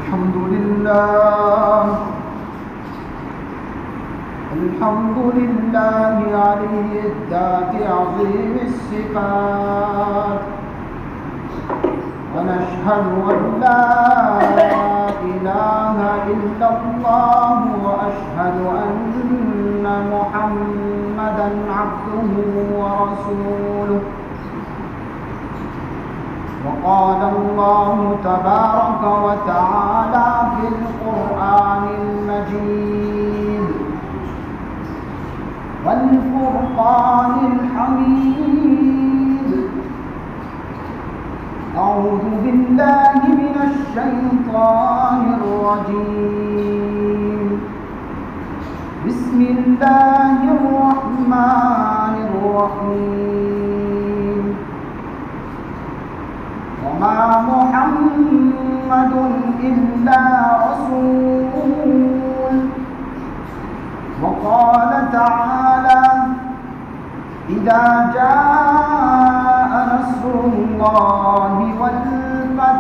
الحمد لله علي الذات عظيم الصفات، ونشهد أن لا إله إلا الله، وأشهد أن محمدا عبده ورسوله. وقال الله تبارك وتعالى في القرآن المجيد: والفرقان الحميد. أعوذ بالله من الشيطان الرجيم. بسم الله الرحمن الرحيم. وما محمد إلا رسول. وقال تعالى: إذا جاء نصر الله والفتح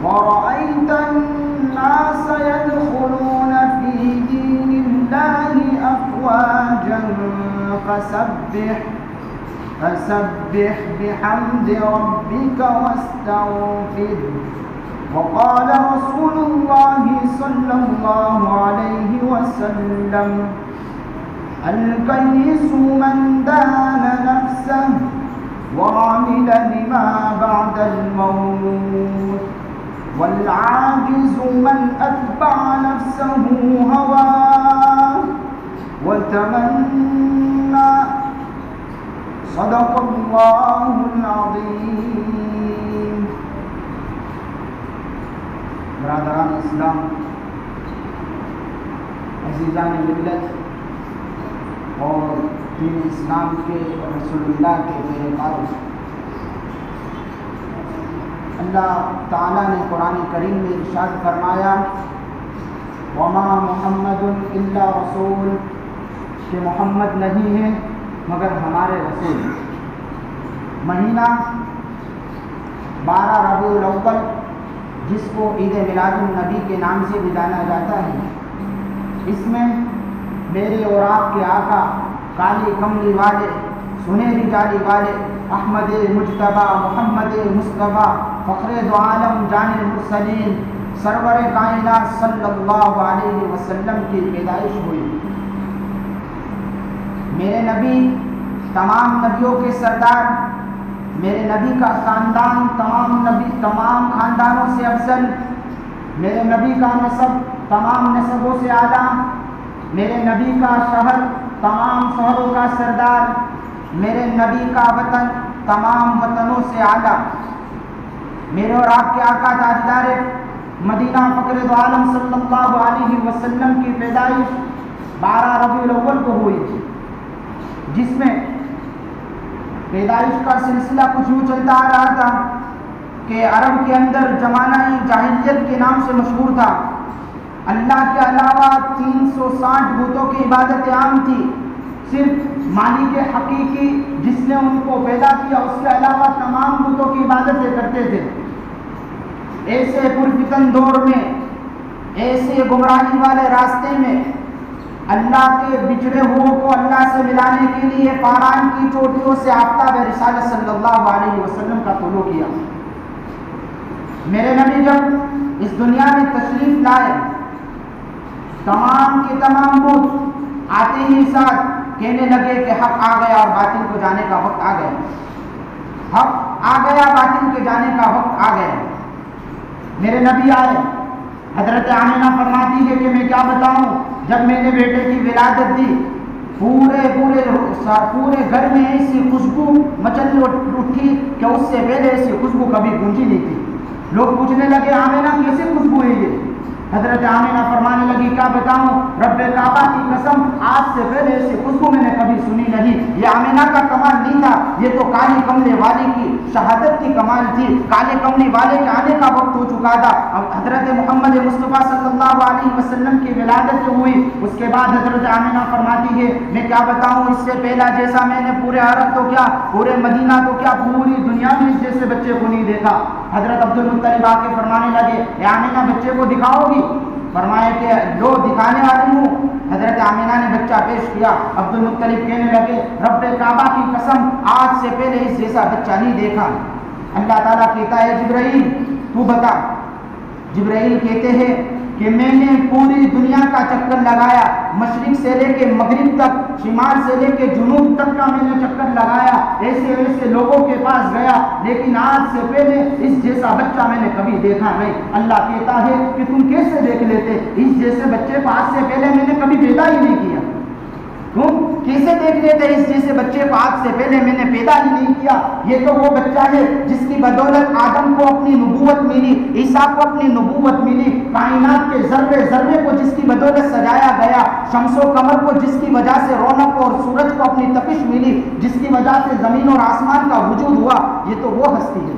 ورأيت الناس يدخلون في دين الله أفواجا فسبح بحمد ربك واستغفره. وقال رسول الله صلى الله عليه وسلم: الكيس من دان نفسه وعمل لما بعد الموت، والعاجز من أتبع نفسه هواه وتمنى. صدق الله العظيم. برادران اسلام، عزیزان ملت اور دین اسلام کے اور رسول اللہ کے پیروکاروں، اللہ تعالیٰ نے قرآن کریم میں ارشاد فرمایا: وما محمد الا رسول، کہ محمد نہیں ہے مگر ہمارے رسول. مہینہ 12 ربیع الاول، جس کو عید میلاد النبی کے نام سے بھی جانا جاتا ہے، اس میں میرے اور آپ کے آقا، کالی کملی والے، سنہری جالی والے، احمد مجتبی محمد مصطفیٰ، فخر دو عالم جان المرسلین، سرور کائنات صلی اللہ علیہ وسلم کی پیدائش ہوئی. میرے نبی تمام نبیوں کے سردار، میرے نبی کا خاندان تمام خاندانوں سے افضل، میرے نبی کا نسب تمام نسبوں سے اعلیٰ، میرے نبی کا شہر تمام شہروں کا سردار، میرے نبی کا وطن تمام وطنوں سے اعلیٰ. میرے اور آپ کے آقا تاجدار مدینہ فخر دو عالم صلی اللہ علیہ وسلم کی پیدائش 12 ربیع الاول کو ہوئی، جس میں پیدائش کا سلسلہ کچھ یوں چلتا آ رہا تھا کہ عرب کے اندر زمانہ جاہلیت کے نام سے مشہور تھا. اللہ کے علاوہ 360 بتوں کی عبادت عام تھی. صرف مالک حقیقی جس نے ان کو پیدا کیا، اس کے علاوہ تمام بتوں کی عبادتیں کرتے تھے. ایسے پرفتن دور میں، ایسے گمراہی والے راستے میں اللہ کے بچھڑے ہوئے کو اللہ سے ملانے کے لیے پاران کی چوٹیوں سے آفتاب رسالت صلی اللہ علیہ وسلم کا طلوع کیا. میرے نبی جب اس دنیا میں تشریف لائے، تمام کے تمام بت آتے ہی ساتھ کہنے لگے کہ حق آ گیا اور باطل کو جانے کا وقت آ گیا. حق آ گیا، باطل کے جانے کا وقت آ گیا. میرے نبی آئے. حضرت آمنہ فرماتی ہے کہ میں کیا بتاؤں، جب میں نے بیٹے کی ولادت دی، پورے گھر میں ایسی خوشبو مچل اٹھی کہ اس سے پہلے ایسی خوشبو کبھی گونجی نہیں تھی. لوگ پوچھنے لگے آمنہ کیسے خوشبو ہے یہ؟ حضرت آمنہ فرمانے لگی کیا بتاؤں، رب کعبہ کی قسم آج سے پہلے ایسی خوشبو میں نے کبھی سنی نہیں. یہ آمنہ کا کمال نہیں تھا، یہ تو کالی کملے والے کی شہادت کی کمال تھی. کالے کملی والے کے آنے کا وقت ہو چکا تھا. حضرت محمد مصطفیٰ صلی اللہ علیہ وسلم کی ولادت جو ہوئی، اس کے بعد حضرت آمنہ فرماتی ہے میں کیا بتاؤں، اس سے پہلا جیسا میں نے پورے عرب تو کیا، پورے مدینہ تو کیا، پوری دنیا میں اس جیسے بچے کو نہیں دیکھا. حضرت عبد المطلب آ کے فرمانے لگے اے آمینہ بچے کو دکھاؤ گی؟ فرمایا کہ لو دکھانے والی ہوں۔ حضرت آمینہ نے بچہ پیش کیا۔ عبد المطلب کہنے لگے رب کعبہ کی قسم آج سے پہلے اس جیسا بچہ نہیں دیکھا۔ اللہ تعالیٰ کہتا ہے جبرائیل تو بتا۔ جبرائیل کہتے ہیں کہ میں نے پوری دنیا کا چکر لگایا، مشرق سے لے کے مغرب تک، شمال سے لے کے جنوب تک کا میں نے چکر لگایا، ایسے ایسے لوگوں کے پاس گیا، لیکن آج سے پہلے اس جیسا بچہ میں نے کبھی دیکھا نہیں۔ اللہ کہتا ہے کہ تم کیسے دیکھ لیتے؟ اس جیسے بچے کو آج سے پہلے میں نے کبھی پیدا ہی نہیں کیا۔ کیوں؟ کیسے دیکھ لیتے اس جیسے بچے کو آج سے پہلے میں نے پیدا ہی نہیں کیا؟ یہ تو وہ بچہ ہے جس کی بدولت آدم کو اپنی نبوت ملی، عیسیٰ کو اپنی نبوت ملی، کائنات کے ذرے ذرے کو جس کی بدولت سجایا گیا، شمس و قمر کو جس کی وجہ سے رونق اور سورج کو اپنی تپش ملی، جس کی وجہ سے زمین اور آسمان کا وجود ہوا۔ یہ تو وہ ہستی ہے،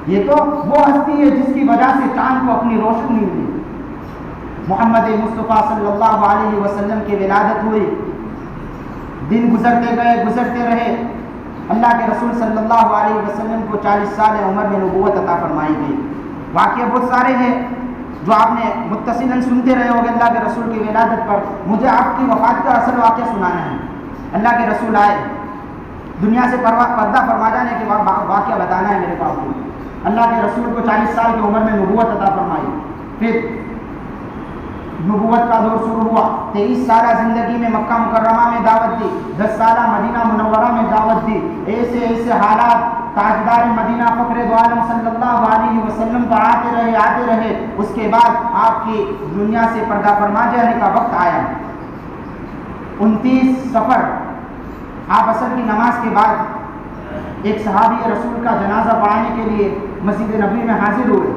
یہ تو وہ ہستی ہے جس کی وجہ سے چاند کو اپنی روشنی ملی۔ محمد مصطفیٰ صلی اللہ علیہ وسلم کی ولادت ہوئی، دن گزرتے رہے، اللہ کے رسول صلی اللہ علیہ وسلم کو 40 سال عمر میں نبوت عطا فرمائی گئی۔ واقعہ بہت سارے ہیں جو آپ نے متصلاً سنتے رہے ہوگے اللہ کے رسول کی ولادت پر۔ مجھے آپ کی وفات کا اصل واقعہ سنانا ہے۔ اللہ کے رسول آئے، دنیا سے پردہ فرما جانے کے بعد واقعہ بتانا ہے میرے پاس۔ اللہ کے رسول کو 40 سال کی عمر میں نبوت عطا فرمائی، پھر نبوت کا دور شروع ہوا۔ 23 سالہ زندگی میں مکہ مکرمہ میں دعوت دی، 10 سالہ مدینہ منورہ میں دعوت دی۔ ایسے ایسے حالات تاجدار مدینہ فخر دو عالم صلی اللہ علیہ وسلم پر آتے رہے۔ اس کے بعد آپ کی دنیا سے پردہ فرما جانے کا وقت آیا۔ 29 صفر آپ عصر کی نماز کے بعد ایک صحابی رسول کا جنازہ پڑھانے کے لیے مسجد نبوی میں حاضر ہوئے۔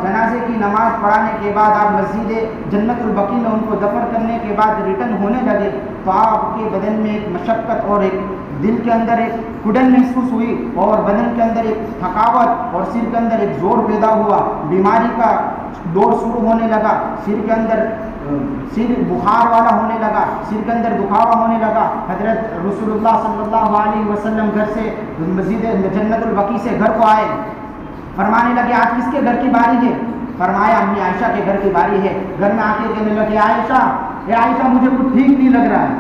جنازے کی نماز پڑھانے کے بعد آپ مسجد جنت البقیع میں ان کو دفن کرنے کے بعد ریٹرن ہونے لگے تو آپ کے بدن میں ایک مشقت اور ایک دل کے اندر ایک کھڑن محسوس ہوئی، اور بدن کے اندر ایک تھکاوٹ اور سر کے اندر ایک زور پیدا ہوا۔ بیماری کا دور شروع ہونے لگا، سر بخار والا ہونے لگا، سر کے اندر دکھاوا ہونے لگا۔ حضرت رسول اللہ صلی اللہ علیہ وسلم گھر سے مسجد جنت البقیع سے گھر کو آئے، فرمانے لگے آج کس کے گھر کی باری ہے؟ فرمایا امی عائشہ کے گھر کی باری ہے۔ گھر میں آ کے کہنے لگے عائشہ مجھے کچھ ٹھیک نہیں لگ رہا ہے۔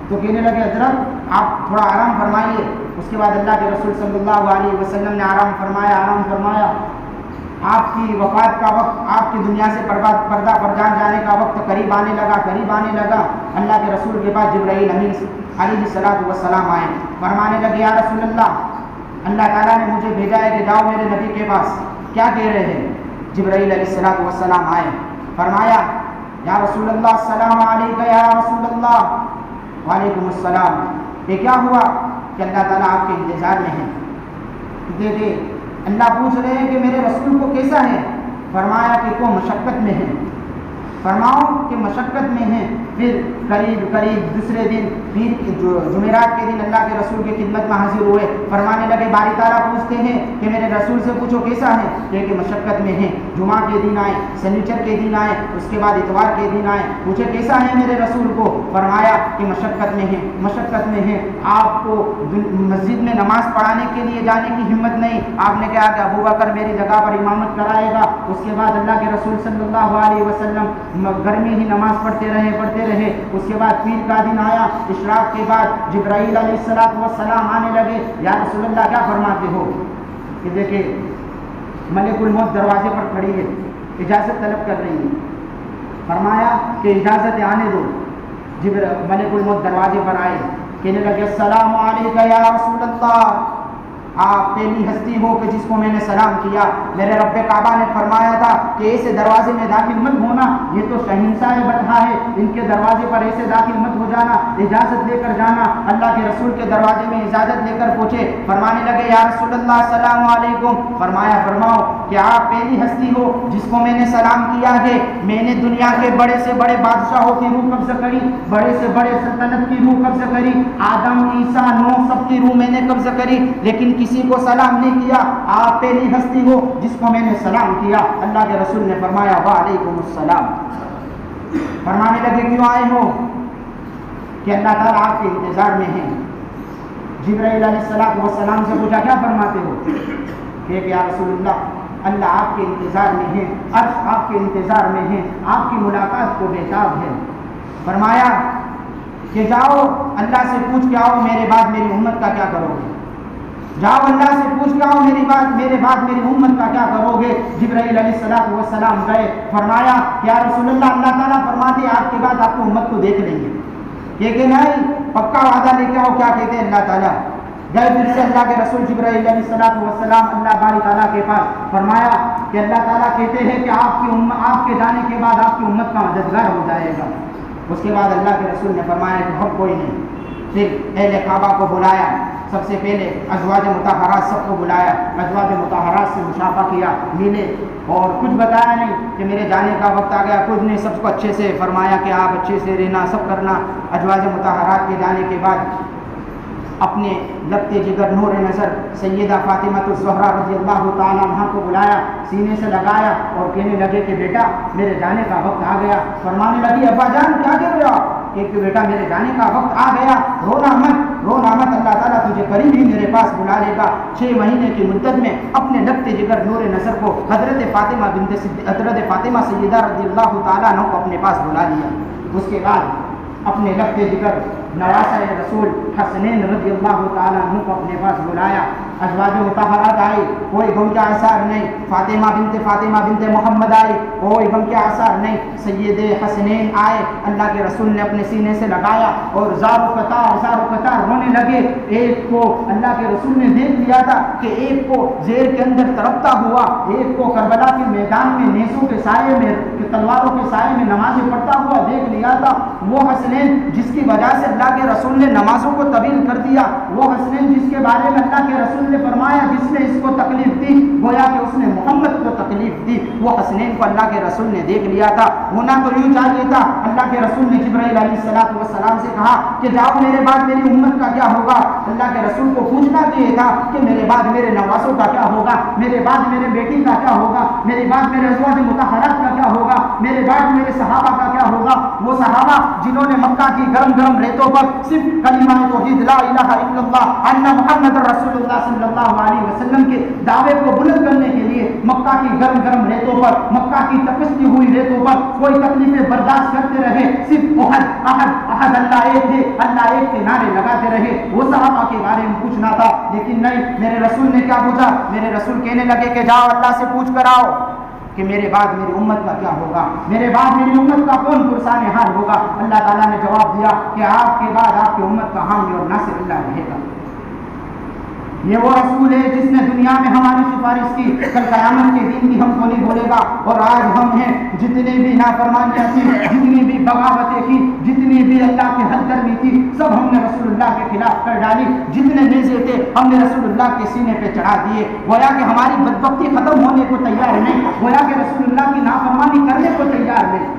تو کہنے لگے حضرت آپ تھوڑا آرام فرمائیے۔ اس کے بعد اللہ کے رسول صلی اللہ علیہ وسلم نے آرام فرمایا۔ آپ کی وفات کا وقت، آپ کی دنیا سے پردہ فرجان جانے کا وقت قریب آنے لگا۔ اللہ کے رسول کے پاس جبرائیل امین علیہ السلام آئے، فرمانے لگے یا رسول اللہ تعالیٰ نے مجھے بھیجا ہے کہ جاؤ میرے نبی کے پاس، کیا کہہ رہے ہیں؟ جبرائیل علیہ السلام آئے، فرمایا یا رسول اللہ السلام علیکم یا رسول اللہ۔ وعلیکم السلام۔ یہ کیا ہوا کہ اللہ تعالیٰ آپ کے انتظار میں ہے؟ دیکھیے اللہ پوچھ رہے ہیں کہ میرے رسول کو کیسا ہے؟ فرمایا کہ وہ مشقت میں ہے۔ فرماؤ کہ مشقت میں ہیں۔ پھر قریب دوسرے دن پیر جمعرات کے دن اللہ کے رسول کی خدمت میں حاضر ہوئے، فرمانے لگے باری تعالیٰ پوچھتے ہیں کہ میرے رسول سے پوچھو کیسا ہے؟ کہ مشقت میں ہیں۔ جمعہ کے دن آئے، سنیچر کے دن آئے، اس کے بعد اتوار کے دن آئے، پوچھے کیسا ہے میرے رسول کو؟ فرمایا کہ مشقت میں ہیں۔ آپ کو مسجد میں نماز پڑھانے کے لیے جانے کی ہمت نہیں۔ آپ نے کہا کہ ابو بکر میری جگہ پر امامت کرائے گا۔ اس کے بعد اللہ کے رسول صلی اللہ علیہ وسلم گھر میں ہی نماز پڑھتے رہے۔ اس کے بعد پیر کا دن آیا، اشراق کے بعد جبرائیل علیہ السلام آنے لگے، یا رسول اللہ کیا فرماتے ہو؟ کہ دیکھیں ملک الموت دروازے پر کھڑی ہے، اجازت طلب کر رہی ہے۔ فرمایا کہ اجازت آنے دو۔ ملک الموت دروازے پر آئے، کہنے لگے السلام علیکم یا رسول اللہ، آپ پہلی ہستی ہو کہ جس کو میں نے سلام کیا۔ میرے رب کعبہ نے فرمایا تھا کہ ایسے دروازے میں داخل مت ہونا، یہ تو شہنشاہ بطحا ہے، ان کے دروازے پر ایسے داخل مت ہو جانا، اجازت لے کر جانا۔ اللہ کے رسول کے دروازے میں اجازت لے کر پہنچے، فرمانے لگے یا رسول اللہ السلام علیکم۔ فرمایا فرماؤ کہ آپ پہلی ہستی ہو جس کو میں نے سلام کیا ہے۔ میں نے دنیا کے بڑے سے بڑے بادشاہوں کی روح قبض کری، بڑے سے بڑے سلطنت کی روح قبض کری، آدم عیسیٰ نوح سب کی روح میں نے قبض کری، لیکن کسی کو سلام نہیں کیا۔ آپ پہلی ہستی ہو جس کو میں نے سلام کیا۔ اللہ کے رسول نے فرمایا وعلیکم السلام۔ فرمانے لگے کیوں آئے ہو؟ کہ اللہ تعالیٰ آپ کے انتظار میں ہیں۔ جبرائیل علیہ السلام سے پوچھا کیا فرماتے ہو؟ کہ یا رسول اللہ آپ کے انتظار میں ہے، عرش آپ کے انتظار میں ہے، آپ کی ملاقات کو بےتاب ہے۔ فرمایا کہ جاؤ اللہ سے پوچھ کے آؤ میرے بعد میری امت کا کیا کرو گے، جاؤ اللہ سے پوچھ کے آؤ میرے بعد میری امت کا کیا کرو گے۔ جبرائیل علیہ السلام گئے، فرمایا کہ یا رسول اللہ تعالیٰ فرماتے آپ کے بعد آپ کو امت کو دیکھ لیں گے، کہ نہیں پکا وعدہ لے کے آؤ، کیا کہتے ہیں اللہ تعالیٰ؟ گئے پھر سے اللہ کے رسول جبرائیل علیہ السلام اللہ باری تعالیٰ کے پاس، فرمایا کہ اللہ تعالیٰ کہتے ہیں کہ آپ کے جانے کے بعد آپ کی امت کا مددگار ہو جائے گا۔ اس کے بعد اللہ کے رسول نے فرمایا کہ اب کوئی نہیں، پھر اہل کعبہ کو بلایا، سب سے پہلے ازواج مطہرات سب کو بلایا، ازواج مطہرات سے مشافہ کیا، ملے اور کچھ بتایا نہیں کہ میرے جانے کا وقت آ گیا، کچھ نہیں، سب کو اچھے سے فرمایا کہ آپ اچھے سے رہنا، سب کرنا۔ ازواج مطہرات کے جانے کے بعد اپنے لبتے جگر نور نظر سیدہ فاطمہ الزہرا رضی اللہ تعالیٰ عنہ کو بلایا، سینے سے لگایا اور کہنے لگے کہ بیٹا میرے جانے کا وقت آ گیا۔ فرمانے لگی ابا جان کیا کہہ رہے ہو؟ کہ بیٹا میرے جانے کا وقت آ گیا، رونا مت، اللہ تعالیٰ تجھے قریب ہی میرے پاس بلا لے گا۔ 6 مہینے کی مدت میں اپنے لبتے جگر نور نظر کو حضرت فاطمہ سیدہ رضی اللہ تعالیٰ عنہ کو اپنے پاس بلا لیا۔ اس کے بعد اپنے لبتے جگر نواسہ رسول حسنین رضی اللہ تعالیٰ عنہ کو اپنے پاس بلایا۔ ازواج مطہرات آئی، کوئی غم کا آثار نہیں، فاطمہ بنت محمد آئی، کوئی غم کے آثار نہیں، سید حسنین آئے، اللہ کے رسول نے اپنے سینے سے لگایا اور زار و قطار رونے لگے۔ ایک کو اللہ کے رسول نے دیکھ لیا تھا کہ ایک کو زیر کے اندر تڑپتا ہوا، ایک کو کربلا کے میدان میں نیزوں کے سائے میں، تلواروں کے سائے میں نمازیں پڑھتا ہوا دیکھ لیا تھا۔ وہ حسنین جس کی وجہ سے اللہ کے رسول نے نمازوں کو طویل کر دیا، وہ حسنین جس کے بارے میں اللہ کے رسول نے فرمایا جس نے اس کو تکلیف دی گویا کہ اس نے محمد کو تکلیف دی، وہ حسنین کو اللہ کے رسول نے دیکھ لیا تھا۔ ہونا تو یوں چاہیے تھا، اللہ کے رسول نے جبرائیل علیہ السلام سے کہا کہ جاؤ میرے بعد میری امت کا کیا ہوگا۔ اللہ کے رسول کو پوچھنا چاہیے تھا کہ میرے بعد میرے نواسوں کا کیا ہوگا، میرے بعد میرے بیٹی کا کیا ہوگا، میرے بعد میرے ازواج مطہرات کا کیا ہوگا، میرے بعد میرے صحابہ کا کیا ہوگا۔ وہ صحابہ جنہوں نے مکہ کی گرم ریتوں پر صرف کلمہ توحید لا الہ الا اللہ ان محمد رسول اللہ صلی اللہ علیہ وسلم کے دعوے کو بلند کرنے کے لیے مکہ کی گرم ریتوں پر، مکہ کی تپتی ہوئی ریتوں پر کوئی تکلیفیں برداشت کرتے رہے، صرف احد اللہ ایک ہے، اللہ ایک کے نعرے لگاتے رہے۔ وہ صحابہ کے بارے میں پوچھنا تھا لیکن نہیں، میرے رسول نے کیا پوچھا؟ میرے رسول کہنے لگے کہ جاؤ اللہ سے پوچھ کر آؤ کہ میرے بعد میری امت کا کیا ہوگا، میرے بعد میری امت کا کون پرسان حال ہوگا۔ اللہ تعالیٰ نے جواب دیا کہ آپ کے بعد آپ کی امت کا حامی اور ناصر اللہ رہے گا۔ یہ وہ رسول ہے جس نے دنیا میں ہماری سفارش کی، کل قیامت کے دن بھی ہم کو نہیں بھولے گا۔ اور آج ہم ہیں جتنی بھی نافرمانیاں تھی، جتنی بھی بغاوتیں کی، جتنی بھی اللہ کی حد درمی تھی، سب ہم نے رسول اللہ کے خلاف کر ڈالی۔ جتنے نیزے تھے ہم نے رسول اللہ کے سینے پہ چڑھا دیے، گویا کہ ہماری بدبختی ختم ہونے کو تیار نہیں، گویا کہ رسول اللہ کی نافرمانی کرنے کو تیار نہیں۔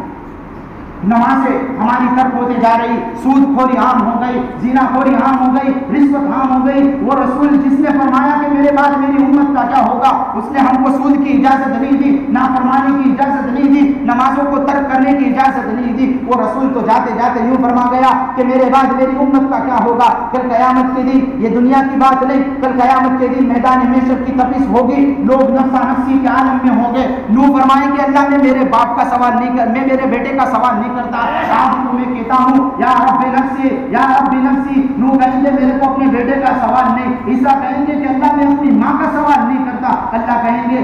نمازیں ہماری ترک ہوتے جا رہی، سود خوری عام ہو گئی، زنا خوری عام ہو گئی، رشوت عام ہو گئی۔ وہ رسول جس نے فرمایا کہ میرے بعد میری امت کا کیا ہوگا، اس نے ہم کو سود کی اجازت نہیں دی، نافرمانی کی اجازت نہیں دی، نمازوں کو ترک کرنے کی اجازت نہیں دی۔ وہ رسول تو جاتے جاتے یوں فرما گیا کہ میرے بعد میری امت کا کیا ہوگا۔ کل قیامت کے دن یہ دنیا کی بات نہیں، کل قیامت کے دن میدان محشر کی تپش ہوگی، لوگ نفسا نفسی کے عالم میں ہوں گے۔ نو فرمائیں کہ اللہ نے میرے باپ کا سوال نہیں کر، میں میرے بیٹے کا سوال نہیں کرتا، آج کو میں کہتا ہوں یا رب نفسی یا رب نفسی۔ نو کہیں گے میرے کو اپنے بیٹے کا سوال نہیں، عیسیٰ کہیں گے کہ اللہ میں اپنی ماں کا سوال نہیں کرتا، اللہ کہیں گے،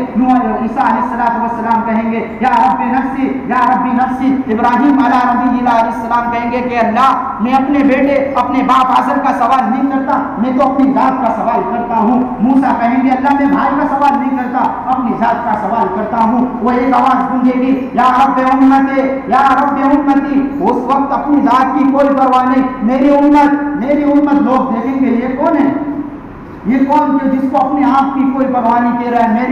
عیسیٰ علیہ السلام کہیں گے یا رب نفسی یا رب نفسی۔ ابراہیم علیہ السلام کہیں گے کہ اللہ میں اپنے بیٹے اپنے باپ آزر کا سوال نہیں کرتا، میں تو اپنی ذات کا سوال کرتا ہوں۔ موسیٰ کہیں گے اللہ میں بھائی کا سوال نہیں کرتا، اپنی ذات کا سوال کرتا ہوں۔ وہ ایک آواز گونجے گی یا رب امتی یا رب امتی، اس وقت اپنی ذات کی کوئی پرواہ نہیں، میری امت لوگ دیکھیں گے یہ کون ہے، یہ کون کہ جس کو اپنے آپ کی کوئی پرواہ نہیں کہہ رہا ہے،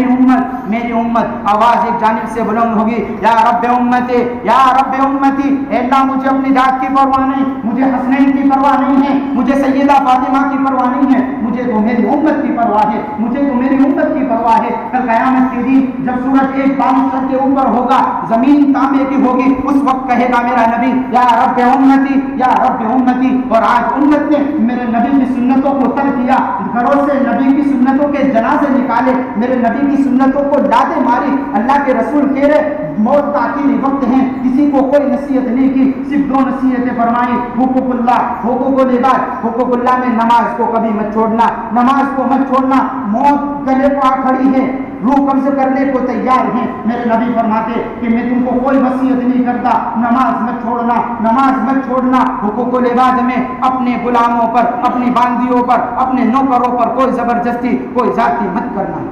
میری امت۔ آواز ایک جانب سے بلند ہوگی یا رب امتی یا رب امتی، اے اللہ مجھے اپنی ذات کی پرواہ نہیں، مجھے مجھے حسنین کی پرواہ نہیں ہے، مجھے سیدہ فاطمہ کی پرواہ نہیں ہے، مجھے تو میری امت کی پرواہ ہے، مجھے تو میری امت کی پرواہ ہے۔ کل قیامت کے دن جب سورج ایک بالش سر کے اوپر ہوگا، زمین تانبے کی ہوگی، اس وقت کہے گا میرا نبی یا رب امتی یا رب امتی۔ اور آج امت نے میرے نبی کی سنتوں کو ترک کیا، گھروں سے نبی کی سنتوں کے جنازے نکالے، میرے نبی کی سنتوں کو ڈانٹیں ماری۔ اللہ کے رسول کہہ رہے موت کا آخری وقت ہے، کسی کو کوئی نصیحت نہیں کی، صرف دو نصیحتیں فرمائی، حقوق اللہ، حقوق العباد۔ حقوق اللہ میں نماز کو کبھی مت چھوڑنا، نماز کو مت چھوڑنا، موت گلے کو آ کھڑی ہے، روح قبض کرنے کو تیار ہیں، میرے نبی فرماتے کہ میں تم کو کوئی وصیت نہیں کرتا، نماز مت چھوڑنا، نماز مت چھوڑنا۔ حقوق العباد میں اپنے غلاموں پر، اپنی باندیوں پر، اپنے نوکروں پر کوئی زبردستی، کوئی زیادتی مت کرنا۔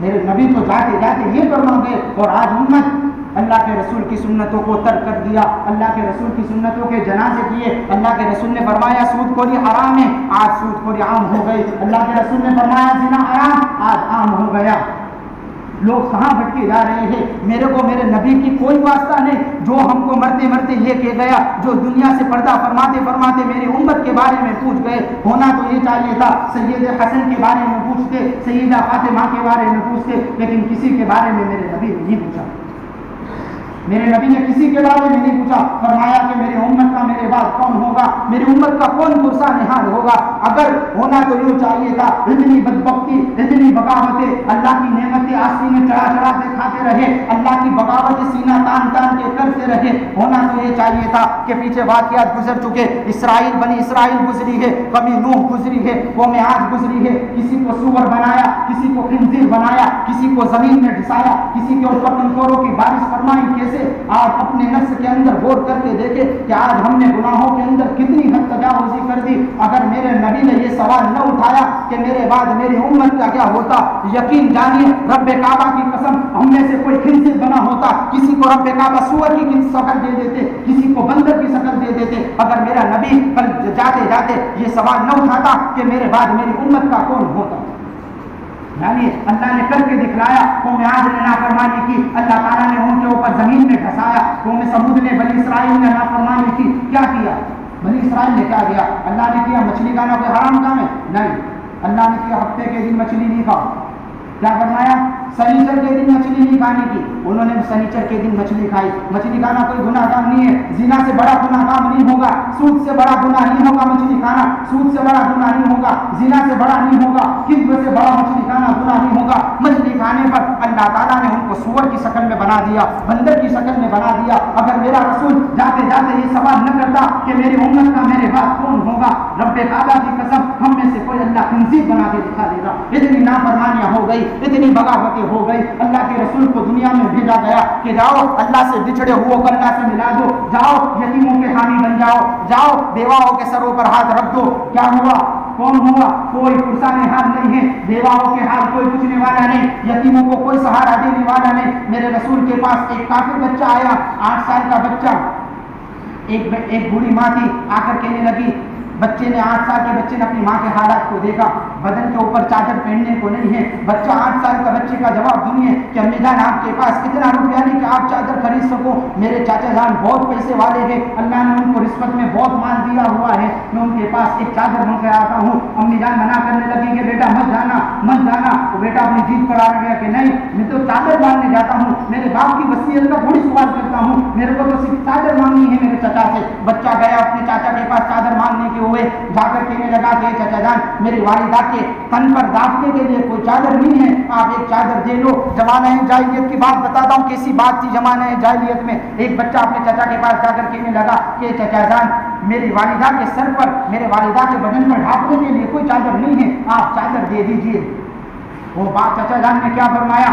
میرے نبی تو جاتے جاتے یہ فرما گئے، اور آج امت اللہ کے رسول کی سنتوں کو ترک کر دیا، اللہ کے رسول کی سنتوں کے جنازے کیے۔ اللہ کے رسول نے فرمایا سود خوری حرام ہے، آج سود خوری عام ہو گئی۔ اللہ کے رسول نے فرمایا زنا حرام، آج عام ہو گیا۔ لوگ کہاں بھٹکے جا رہے ہیں؟ میرے کو میرے نبی کی کوئی واسطہ نہیں، جو ہم کو مرتے مرتے یہ کہہ گیا، جو دنیا سے پردہ فرماتے فرماتے میری امت کے بارے میں پوچھ گئے۔ ہونا تو یہ چاہیے تھا سید حسن کے بارے میں پوچھتے، سیدہ فاطمہ کے بارے میں پوچھتے، لیکن کسی کے بارے میں میرے نبی نے نہیں پوچھا، میرے نبی نے کسی کے بارے میں نہیں پوچھا۔ فرمایا کہ میری امت کا میرے بعد کون ہوگا، میری امت کا کون پرسا نہال ہوگا۔ اگر ہونا تو یوں چاہیے تھا، اتنی بدبختی، اتنی بغاوتیں، اللہ کی نعمتیں آستی میں چڑھا چڑھا کے کھاتے رہے، اللہ کی بغاوت سینہ تان تان کے کرتے رہے۔ ہونا تو یہ چاہیے تھا کہ پیچھے واقعات گزر چکے، اسرائیل بنی اسرائیل گزری ہے، قوم نوح گزری ہے، قوم عاد گزری ہے، کسی کو سور بنایا، کسی کو خنزیر بنایا، کسی کو زمین میں ڈھسایا، کسی کے اوپر کنکوروں کی بارش فرمائی۔ کیسے آپ اپنے نفس کے اندر غور کر کے دیکھیں کہ آج ہم نے گناہوں کے اندر کتنی حد تجاوزی کر دی۔ اگر میرے نبی نے یہ سوال نہ اٹھایا کہ میرے بعد میری امت کا کیا ہوتا، یقین جانیے رب کعبہ کی قسم ہم میں سے کوئی خنزیر بنا ہوتا، کسی کو رب کعبہ سور کی شکل دے دیتے، کسی کو بندر کی شکل دے دیتے۔ اگر میرا نبی کل جاتے جاتے یہ سوال نہ اٹھاتا کہ میرے بعد میری امت کا کون ہوتا، یعنی اللہ نے کر کے دکھلایا۔ قوم عاد نے نافرمانی کی، اللہ تعالیٰ نے ان کے اوپر زمین میں ڈھسایا۔ قوم سمود نے، بنی اسرائیل نے نافرمانی کی، کیا کیا؟ بنی اسرائیل نے کیا کیا؟ اللہ نے کیا مچھلی کھانا کوئی حرام کام ہے؟ نہیں، اللہ نے کیا ہفتے کے دن مچھلی نہیں کھاؤ۔ کیا فرمایا؟ سنیچر کے دن مچھلی نہیں کھانے کی، انہوں نے سنیچر کے دن مچھلی کھائی۔ مچھلی کھانا کوئی گناہ کام نہیں ہے، زنا سے بڑا گناہ کام نہیں ہوگا، سود سے بڑا گناہ نہیں ہوگا مچھلی کھانا، سود سے بڑا گناہ نہیں ہوگا، زنا سے بڑا نہیں ہوگا، کذب سے بڑا مچھلی کھانا گناہ نہیں ہوگا۔ مچھلی کھانے پر اللہ تعالیٰ نے ان کو سور کی شکل میں بنا دیا، بندر کی شکل میں بنا دیا۔ اگر میرا رسول جاتے جاتے یہ سوال نہ کرتا کہ میری امت کا میرے بعد کون ہوگا، رب کعبہ کی قسم ہم میں سے کوئی اللہ خنزیر بنا کے دکھا دے گا۔ اتنی نافرمانیاں ہو گئی، اتنی بغاوتیں ہو گئی۔ اللہ کے رسول کو دنیا میں بھیجا گیا کہ جاؤ اللہ سے بچھڑے ہوئے کو اللہ سے ملا دو، جاؤ یتیموں کے حامی بن جاؤ، جاؤ بیواؤں کے سروں پر ہاتھ رکھ دو۔ کیا ہوا؟ کون ہوا؟ کوئی پرسانے حال نہیں ہے، بیواؤں کے حال کوئی پوچھنے والا نہیں، یتیموں کو کوئی سہارا دینے والا نہیں۔ میرے رسول کے پاس ایک کافر بچہ آیا، 8 سال کا بچہ، ایک بوڑھی ماں تھی، آ کر کہنے لگی، بچے نے 8 سال کے بچے نے اپنی ماں کے حالات کو دیکھا، بدن کے اوپر چادر پہننے کو نہیں ہے۔ بچہ 8 سال کا بچے کا جواب دنیا کہ امی جان آپ کے پاس اتنا روپیہ نہیں کہ آپ چادر خرید سکو، میرے چاچا جان بہت پیسے والے ہیں، اللہ نے ان کو رشوت میں بہت مال دیا ہوا ہے، میں ان کے پاس ایک چادر بن کے آتا ہوں۔ امی جان منع کرنے لگی کہ بیٹا مت جانا مت جانا، وہ بیٹا اپنی جیت پر آ گیا کہ نہیں میں تو چادر مانگنے جاتا ہوں، میرے باپ کی وصیت کا تھوڑی سوال کرتا ہوں، میرے کو تو صرف چادر مانگنی ہے میرے چچا سے۔ بچہ گیا اپنے چاچا کے پاس چادر مانگنے کے ہوئے، جا کر کہنے لگا کہ چچا جان میری والدہ کے تن پر داغنے کے لیے کوئی چادر نہیں ہے، آپ ایک چادر دے لو۔ زمانہ جاہلیت کی بات بتاتا ہوں کیسی بات تھی زمانہ جاہلیت میں۔ ایک بچہ اپنے چچا کے پاس جا کر کہنے لگا کہ چچا جان میری والدہ کے سر پر، میرے والدہ کے بدن پر ڈھانپنے کے لیے کوئی چادر نہیں ہے، آپ چادر دے دیجیے۔ وہ بات چچا جان نے کیا فرمایا؟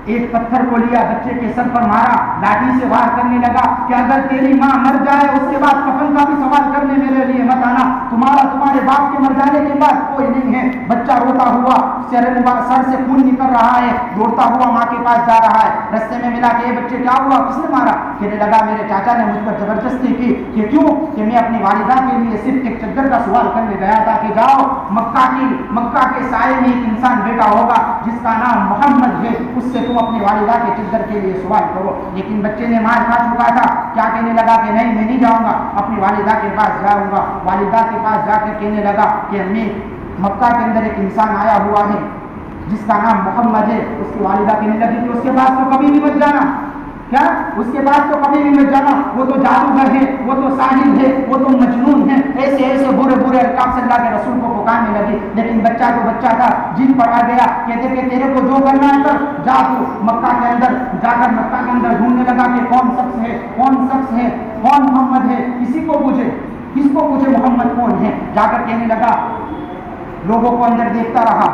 ایک پتھر کو لیا، بچے کے سر پر مارا، لاٹھی سے وار کرنے لگا کہ اگر تیری ماں مر جائے اس کے بعد کفن کا بھی سوال کرنے میرے لیے مت آنا، تمہارے باپ کے مر جانے کے بعد کوئی نہیں ہے۔ بچہ روتا ہوا، سر سے خون نکل رہا ہے، دوڑتا ہوا ماں کے پاس جا رہا ہے، رستے میں ملا کہ بچے کیا ہوا، کس نے مارا؟ کہنے لگا میرے چاچا نے مجھ پر زبردستی کی کہ کیوں کہ میں اپنی والدہ کے لیے صرف ایک چادر کا سوال کرنے گیا تھا کہ جاؤ مکہ کے سائے میں ایک انسان بیٹا ہوگا جس کا نام محمد ہے، اس سے تم اپنی والدہ کے چادر کے لیے سوال کرو. لیکن بچے نے مار کھا چکا تھا, کیا کہنے لگا کہ نہیں میں نہیں جاؤں گا, اپنی والدہ کے پاس جاؤں گا. والدہ کے پاس جا کر کہنے لگا کہ امی مکہ کے اندر ایک انسان آیا ہوا ہے جس کا نام محمد ہے. اس کی والدہ کہنے لگی کہ اس کے پاس تو کبھی بھی مت جانا. کیا اس کے پاس تو کبھی بھی مت جانا, وہ تو جادوگر ہے, وہ تو ساحر ہے, وہ تو مجنون ہے. ایسے ایسے برے برے القاب سے اللہ کے رسول کو پکارنے لگی. لیکن بچہ تو بچہ تھا, جن پر آ گیا. کہتے کہ تیرے کو جو کرنا ہے کر, جا تو مکہ کے اندر جا کر مکہ کے اندر ڈھونڈنے لگا کہ کون شخص ہے, کون شخص ہے, کون محمد ہے. کسی کو پوچھے, کس کو پوچھے محمد کون ہے. جا کر کہنے لگا, لوگوں کو اندر دیکھتا رہا.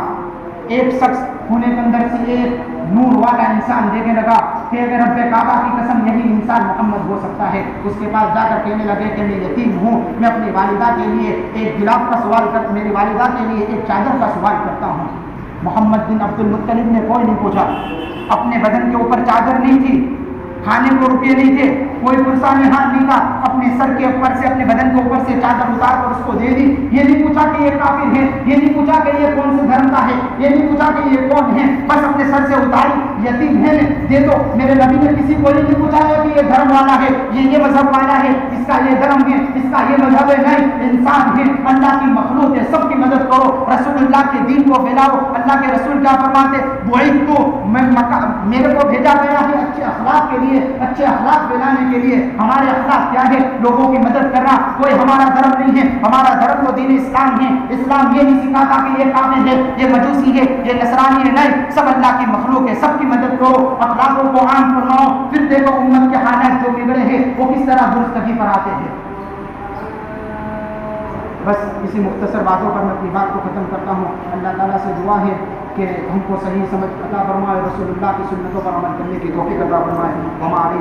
ایک شخص کونے کے اندر سے ایک نور والا انسان دیکھنے لگا کہ اگر رب کعبہ کی قسم یہی انسان محمد ہو سکتا ہے. اس کے پاس جا کر کہنے لگے کہ میں یتیم ہوں, میں اپنی والدہ کے لیے ایک گلاف کا سوال کر, میری والدہ کے لیے ایک چادر کا سوال کرتا ہوں. محمد بن عبد المطلب نے کوئی نہیں پوچھا. اپنے بدن کے اوپر چادر نہیں تھی, کھانے کو روپیے نہیں تھے, کوئی پرسہ میں ہاتھ نہیں تھا. اپنے سر کے اوپر سے, اپنے بدن کے اوپر سے چادر اتار کر اس کو دے دی. یہ نہیں پوچھا کہ یہ کافر ہے, یہ نہیں پوچھا کہ یہ کون سے دھرم کا ہے, یہ نہیں پوچھا کہ یہ کون ہے. بس اپنے سر سے اتاری, یتیم ہے دے دو. میرے نبی نے کسی کو نہیں پوچھا ہے کہ یہ دھرم والا ہے, یہ مذہب والا ہے, اس کا یہ دھرم ہے, اس کا یہ مذہب ہے. نہیں, انسان ہے, اللہ کی مخلوق ہے, سب کی مدد کرو, رسول اللہ کے دین کو پھیلاؤ. اللہ کے رسول کیا فرماتے, بعثت میرے کو بھیجا گیا ہے اچھے اخلاق کے لیے, اچھے اخلاق پھیلانے کے لیے. ہمارے اخلاق کیا ہے, لوگوں کی مدد کرنا. کوئی ہمارا دھرم نہیں ہے, ہمارا دھرم تو دین اسلام ہے. اسلام یہ نہیں سکھاتا کہ یہ کافر ہے, یہ مجوسی ہے, یہ نصرانی ہے. نہیں, سب اللہ کی مخلوق ہے, سب کی مدد کرو, اخلاقوں کو عام فرماؤ. پھر دیکھو امت کے حالات جو بگڑے ہیں وہ کس طرح درستگی پر آتے ہیں. بس اسی مختصر باتوں پر میں اپنی بات کو ختم کرتا ہوں. اللہ تعالیٰ سے دعا ہے کہ ہم کو صحیح سمجھ عطا فرمائے, رسول اللہ کی سنتوں پر عمل کرنے کی توفیق عطا فرمائے. ہمارے